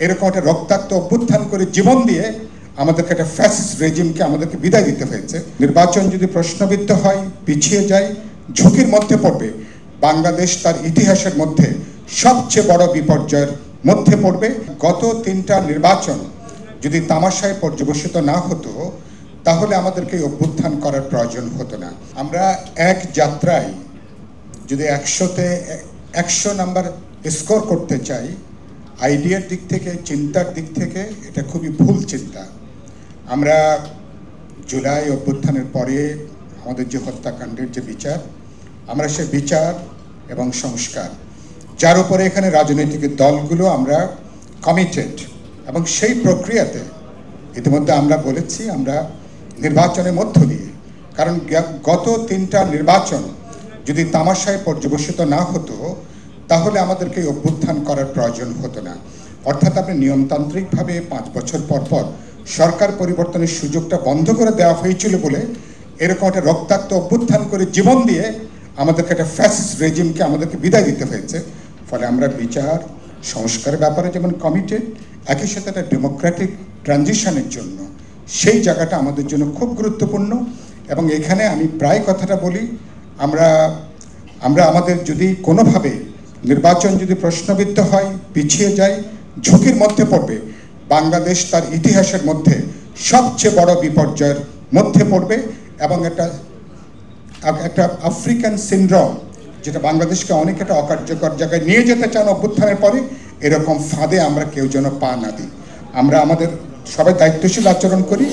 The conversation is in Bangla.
এরকম একটা রক্তাক্ত অভ্যুত্থান করে জীবন দিয়ে আমাদেরকে একটা ফ্যাসিস্ট রেজিমকে আমাদেরকে বিদায় দিতে হয়েছে। নির্বাচন যদি প্রশ্নবিদ্ধ হয়, পিছিয়ে যায়, ঝুঁকির মধ্যে পড়বে, বাংলাদেশ তার ইতিহাসের মধ্যে সবচেয়ে বড় বিপর্যয়ের মধ্যে পড়বে। গত 3টা নির্বাচন যদি তামাশায় পর্যবেসিত না হতো তাহলে আমাদেরকে অভ্যুত্থান করার প্রয়োজন হতো না। আমরা এক যাত্রায় যদি 100-তে 100 নাম্বার স্কোর করতে চাই, আইডিয়ার দিক থেকে, চিন্তার দিক থেকে এটা খুবই ভুল চিন্তা। আমরা জুলাই অভ্যুত্থানের পরে আমাদের যে হত্যাকাণ্ডের যে বিচার, আমরা সে বিচার এবং সংস্কার, যার উপরে এখানে রাজনৈতিক দলগুলো আমরা কমিটেড, এবং সেই প্রক্রিয়াতে ইতিমধ্যে আমরা বলেছি আমরা নির্বাচনের মধ্য দিয়ে, কারণ গত 3টা নির্বাচন যদি তামাশায় পর্যবেসিত না হতো তাহলে আমাদেরকে অভ্যুত্থান করার প্রয়োজন হতো না। অর্থাৎ আপনি নিয়মতান্ত্রিকভাবে 5 বছর পর পর সরকার পরিবর্তনের সুযোগটা বন্ধ করে দেওয়া হয়েছিল বলে এরকম একটা রক্তাক্ত অভ্যুত্থান করে জীবন দিয়ে আমাদেরকে একটা ফ্যাসিস্ট রেজিমকে আমাদেরকে বিদায় দিতে হয়েছে। ফলে আমরা বিচার সংস্কারের ব্যাপারে যেমন কমিটেড, একই সাথে একটা ডেমোক্রেটিক ট্রানজিশনের জন্য সেই জায়গাটা আমাদের জন্য খুব গুরুত্বপূর্ণ। এবং এখানে আমি প্রায় কথাটা বলি, আমরা আমাদের যদি কোনোভাবে নির্বাচন যদি প্রশ্নবিদ্ধ হয়, পিছিয়ে যায়, ঝুঁকির মধ্যে পড়বে, বাংলাদেশ তার ইতিহাসের মধ্যে সবচেয়ে বড় বিপর্যয়ের মধ্যে পড়বে। এবং একটা আফ্রিকান সিনড্রোম, যেটা বাংলাদেশকে অনেক একটা অকার্যকর জায়গায় নিয়ে যেতে চান অভ্যুত্থানের পরে, এরকম ফাঁদে আমরা কেউ যেন পা না দিই। আমরা আমাদের সবাই দায়িত্বশীল আচরণ করি।